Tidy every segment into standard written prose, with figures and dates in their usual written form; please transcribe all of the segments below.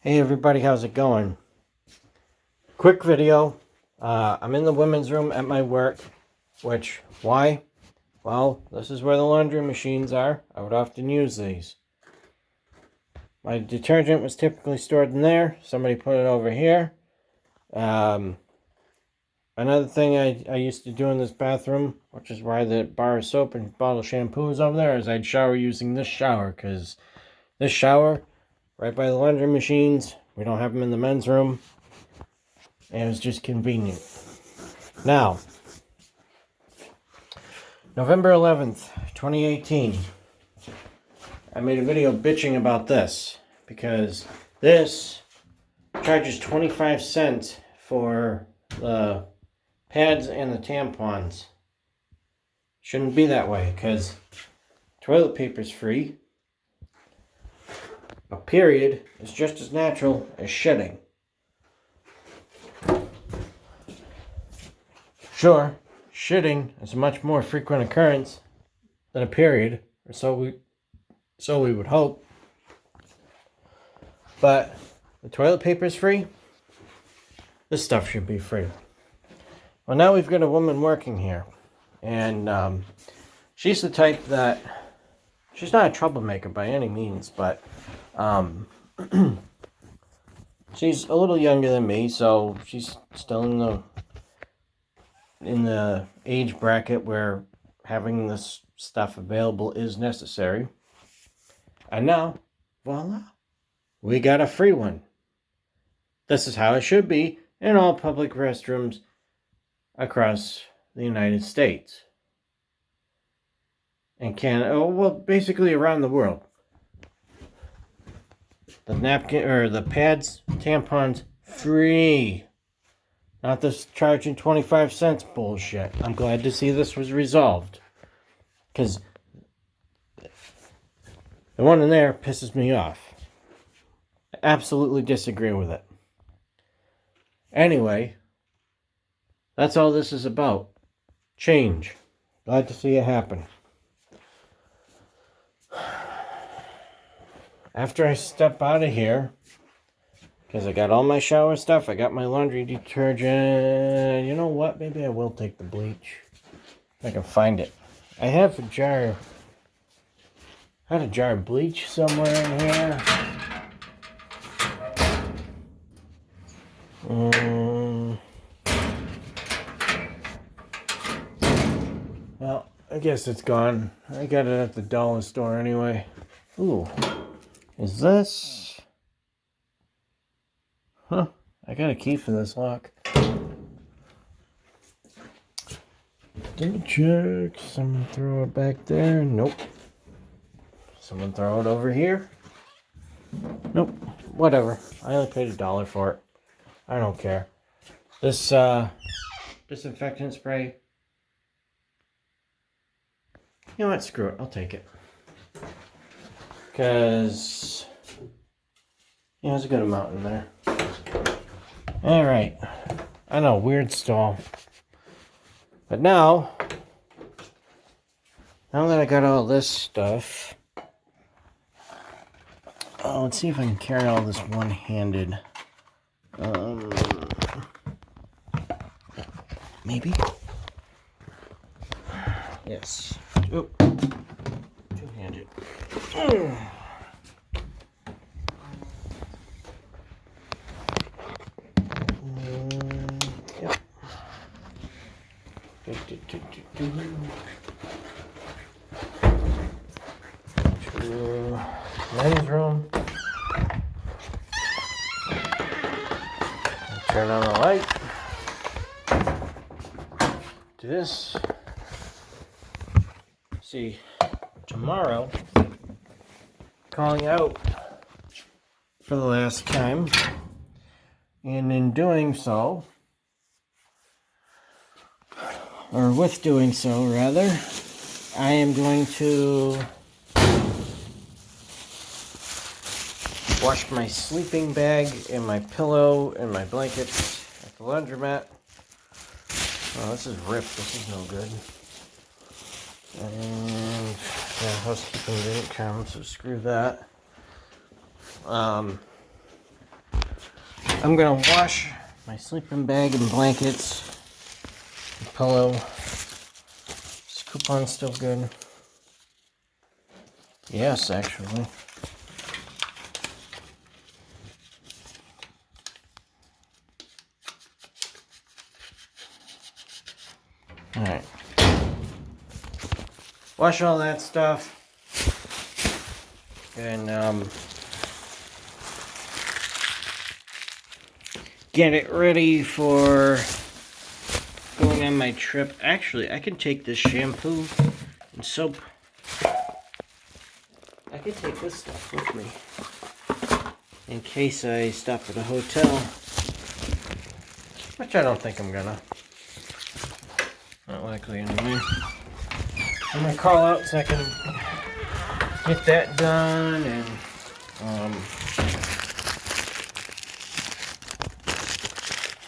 Hey everybody, how's it going? Quick video. I'm in the women's room at my work, why? Well, this is where the laundry machines are. I would often use these. My detergent was typically stored in there. Somebody put it over here. Another thing I used to do in this bathroom, which is why the bar of soap and bottle of shampoo is over there, is I'd shower using this shower, because this shower, right by the laundry machines, we don't have them in the men's room, and it was just convenient. Now, November 11th, 2018, I made a video bitching about this, because this charges 25 cents for the pads and the tampons. Shouldn't be that way, because toilet paper's free. A period is just as natural as shedding. Sure, shitting is a much more frequent occurrence than a period, or so we would hope. But the toilet paper is free. This stuff should be free. Well, now we've got a woman working here, and she's the type that she's not a troublemaker by any means, but she's a little younger than me, so she's still in the age bracket where having this stuff available is necessary. And now, voila, we got a free one. This is how it should be in all public restrooms across the United States and Canada, well, basically around the world. The napkin or the pads, tampons, free. Not this charging 25 cents bullshit. I'm glad to see this was resolved, because the one in there pisses me off. I absolutely disagree with it. Anyway, that's all this is about. Change. Glad to see it happen. After I step out of here, because I got all my shower stuff, I got my laundry detergent. You know what? Maybe I will take the bleach. If I can find it. I have a jar. I had a jar of bleach somewhere in here. Well, I guess it's gone. I got it at the dollar store anyway. Ooh. Is this? Huh. I got a key for this lock. Didn't check. Someone throw it back there. Nope. Someone throw it over here. Nope. Whatever. I only paid $1 for it. I don't care. This disinfectant spray. You know what? Screw it. I'll take it. Because there's a good amount in there. Alright. I know, weird stall. But now that I got all this stuff, let's see if I can carry all this one-handed. Maybe? Yes. Oh. Two-handed. Yep. To men's room. Turn on the light. Do this. See, tomorrow, calling out for the last time, and in doing so, or with doing so rather, I am going to wash my sleeping bag and my pillow and my blankets at the laundromat. Oh, this is ripped. This is no good. And yeah, housekeeping didn't come, so screw that. I'm gonna wash my sleeping bag and blankets, and pillow. This coupon's still good. Yes, actually. Alright. Wash all that stuff. And, get it ready for going on my trip. Actually, I can take this shampoo and soap. I can take this stuff with me in case I stop at a hotel, which I don't think I'm gonna. Not likely anyway. I'm gonna call out so I can get that done, and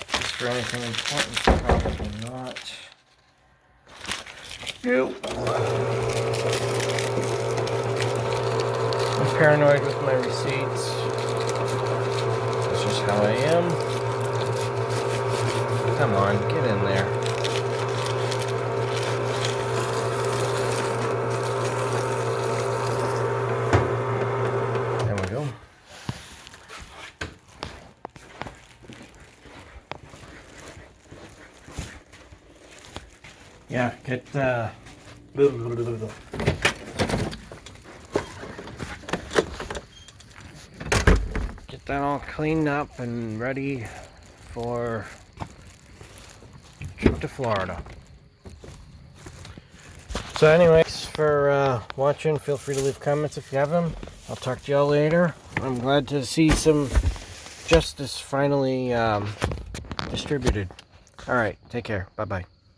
just for anything important, probably not. Nope. I'm paranoid with my receipts. That's just how I am. Come on, get in there. There we go. Yeah, get that all cleaned up and ready for a trip to Florida. So anyways, for watching, feel free to leave comments if you have them. I'll talk to y'all later. I'm glad to see some justice finally distributed. Alright, take care. Bye-bye.